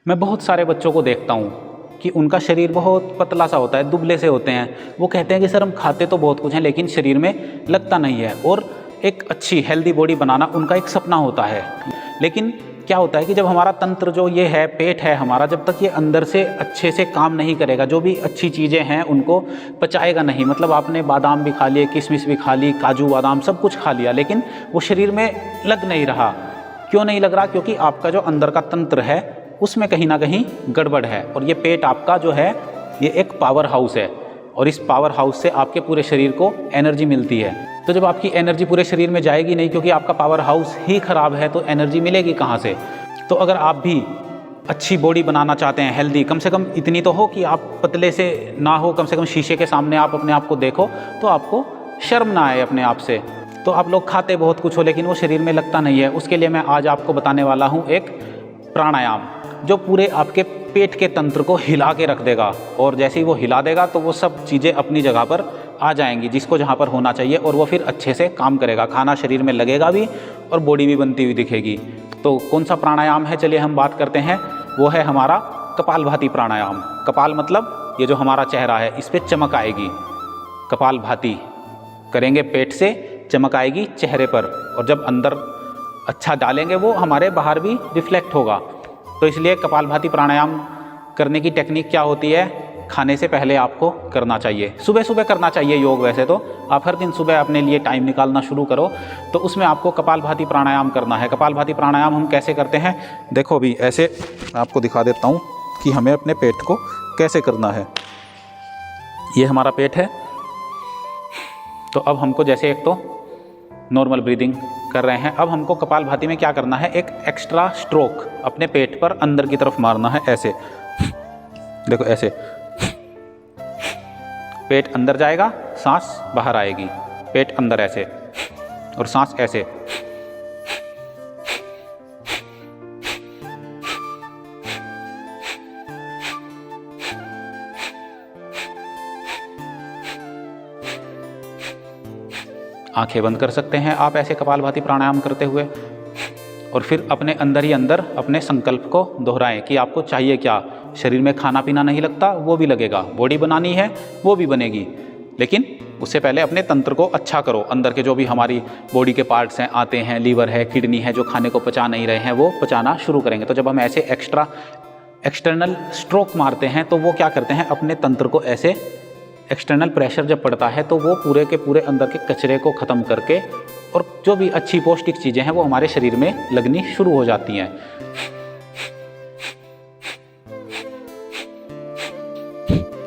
मैं बहुत सारे बच्चों को देखता हूँ कि उनका शरीर बहुत पतला सा होता है, दुबले से होते हैं। वो कहते हैं कि सर हम खाते तो बहुत कुछ हैं लेकिन शरीर में लगता नहीं है, और एक अच्छी हेल्दी बॉडी बनाना उनका एक सपना होता है। लेकिन क्या होता है कि जब हमारा तंत्र जो ये है, पेट है हमारा, जब तक ये अंदर से अच्छे से काम नहीं करेगा, जो भी अच्छी चीज़ें हैं उनको पचाएगा नहीं। मतलब आपने बादाम भी खा लिए, किशमिश भी खा ली, काजू बादाम सब कुछ खा लिया, लेकिन वो शरीर में लग नहीं रहा। क्यों नहीं लग रहा? क्योंकि आपका जो अंदर का तंत्र है उसमें कहीं ना कहीं गड़बड़ है। और ये पेट आपका जो है ये एक पावर हाउस है, और इस पावर हाउस से आपके पूरे शरीर को एनर्जी मिलती है। तो जब आपकी एनर्जी पूरे शरीर में जाएगी नहीं, क्योंकि आपका पावर हाउस ही खराब है, तो एनर्जी मिलेगी कहाँ से? तो अगर आप भी अच्छी बॉडी बनाना चाहते हैं, हेल्दी, कम से कम इतनी तो हो कि आप पतले से ना हो, कम से कम शीशे के सामने आप अपने आप को देखो तो आपको शर्म ना आए अपने आप से। तो आप लोग खाते बहुत कुछ हो लेकिन वो शरीर में लगता नहीं है। उसके लिए मैं आज आपको बताने वाला हूँ एक प्राणायाम, जो पूरे आपके पेट के तंत्र को हिला के रख देगा। और जैसे ही वो हिला देगा तो वो सब चीज़ें अपनी जगह पर आ जाएंगी, जिसको जहाँ पर होना चाहिए, और वो फिर अच्छे से काम करेगा। खाना शरीर में लगेगा भी और बॉडी भी बनती हुई दिखेगी। तो कौन सा प्राणायाम है, चलिए हम बात करते हैं। वो है हमारा कपालभाति प्राणायाम। कपाल मतलब ये जो हमारा चेहरा है, इस पर चमक आएगी। कपालभाति करेंगे पेट से, चमक आएगी चेहरे पर, और जब अंदर अच्छा डालेंगे वो हमारे बाहर भी रिफ्लेक्ट होगा। तो इसलिए कपालभाति प्राणायाम करने की टेक्निक क्या होती है, खाने से पहले आपको करना चाहिए। सुबह सुबह करना चाहिए योग। वैसे तो आप हर दिन सुबह अपने लिए टाइम निकालना शुरू करो, तो उसमें आपको कपालभाति प्राणायाम करना है। कपालभाति प्राणायाम हम कैसे करते हैं, देखो अभी ऐसे आपको दिखा देता हूँ कि हमें अपने पेट को कैसे करना है। ये हमारा पेट है, तो अब हमको जैसे एक तो नॉर्मल ब्रीदिंग कर रहे हैं, अब हमको कपालभाति में क्या करना है, एक एक्स्ट्रा स्ट्रोक अपने पेट पर अंदर की तरफ मारना है। ऐसे देखो, ऐसे पेट अंदर जाएगा, सांस बाहर आएगी, पेट अंदर ऐसे, और सांस ऐसे। आंखें बंद कर सकते हैं आप ऐसे कपालभाति प्राणायाम करते हुए, और फिर अपने अंदर ही अंदर अपने संकल्प को दोहराएं कि आपको चाहिए क्या। शरीर में खाना पीना नहीं लगता, वो भी लगेगा। बॉडी बनानी है, वो भी बनेगी, लेकिन उससे पहले अपने तंत्र को अच्छा करो। अंदर के जो भी हमारी बॉडी के पार्ट्स हैं आते हैं, लीवर है, किडनी है, जो खाने को पचा नहीं रहे हैं वो पचाना शुरू करेंगे। तो जब हम ऐसे एक्सटर्नल स्ट्रोक मारते हैं तो वो क्या करते हैं, अपने तंत्र को ऐसे एक्सटर्नल प्रेशर जब पड़ता है तो वो पूरे के पूरे अंदर के कचरे को ख़त्म करके, और जो भी अच्छी पौष्टिक चीज़ें हैं वो हमारे शरीर में लगनी शुरू हो जाती हैं।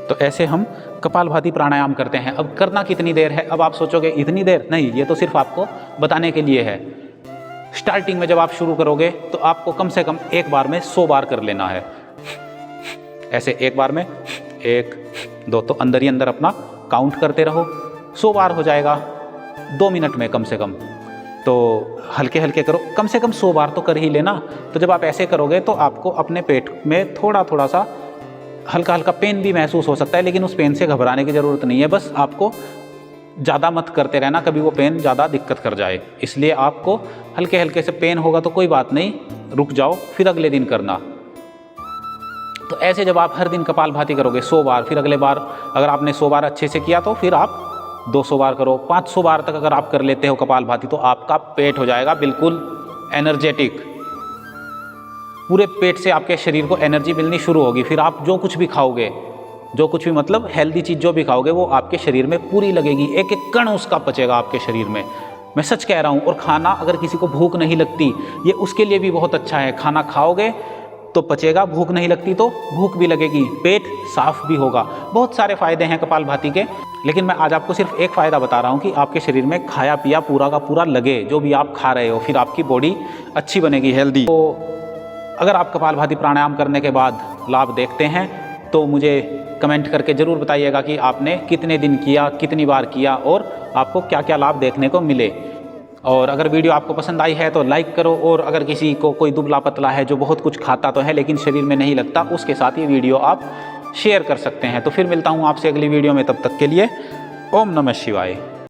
तो ऐसे हम कपालभाति प्राणायाम करते हैं। अब करना कितनी देर है? अब आप सोचोगे इतनी देर नहीं, ये तो सिर्फ आपको बताने के लिए है। स्टार्टिंग में जब आप शुरू करोगे तो आपको कम से कम एक बार में 100 बार कर लेना है। ऐसे एक बार में 1 2, तो अंदर ही अंदर अपना काउंट करते रहो। 100 बार हो जाएगा 2 मिनट में कम से कम। तो हल्के हल्के करो, कम से कम 100 बार तो कर ही लेना। तो जब आप ऐसे करोगे तो आपको अपने पेट में थोड़ा थोड़ा सा हल्का हल्का पेन भी महसूस हो सकता है, लेकिन उस पेन से घबराने की ज़रूरत नहीं है। बस आपको ज़्यादा मत करते रहना, कभी वो पेन ज़्यादा दिक्कत कर जाए। इसलिए आपको हल्के हल्के से पेन होगा तो कोई बात नहीं, रुक जाओ, फिर अगले दिन करना। तो ऐसे जब आप हर दिन कपालभाति करोगे 100 बार, फिर अगले बार अगर आपने 100 बार अच्छे से किया तो फिर आप 200 बार करो। 500 बार तक अगर आप कर लेते हो कपालभाति तो आपका पेट हो जाएगा बिल्कुल एनर्जेटिक। पूरे पेट से आपके शरीर को एनर्जी मिलनी शुरू होगी। फिर आप जो कुछ भी खाओगे, जो कुछ भी मतलब हेल्दी चीज़ जो भी खाओगे वो आपके शरीर में पूरी लगेगी, एक एक कण उसका पचेगा आपके शरीर में। मैं सच कह रहा हूँ। और खाना, अगर किसी को भूख नहीं लगती, ये उसके लिए भी बहुत अच्छा है। खाना खाओगे तो पचेगा, भूख नहीं लगती तो भूख भी लगेगी, पेट साफ भी होगा। बहुत सारे फायदे हैं कपालभाति के, लेकिन मैं आज आपको सिर्फ एक फ़ायदा बता रहा हूँ कि आपके शरीर में खाया पिया पूरा का पूरा लगे, जो भी आप खा रहे हो, फिर आपकी बॉडी अच्छी बनेगी, हेल्दी। तो अगर आप कपालभाति प्राणायाम करने के बाद लाभ देखते हैं तो मुझे कमेंट करके ज़रूर बताइएगा कि आपने कितने दिन किया, कितनी बार किया, और आपको क्या क्या लाभ देखने को मिले। और अगर वीडियो आपको पसंद आई है तो लाइक करो, और अगर किसी को कोई दुबला पतला है जो बहुत कुछ खाता तो है लेकिन शरीर में नहीं लगता, उसके साथ ये वीडियो आप शेयर कर सकते हैं। तो फिर मिलता हूँ आपसे अगली वीडियो में, तब तक के लिए ओम नमः शिवाय।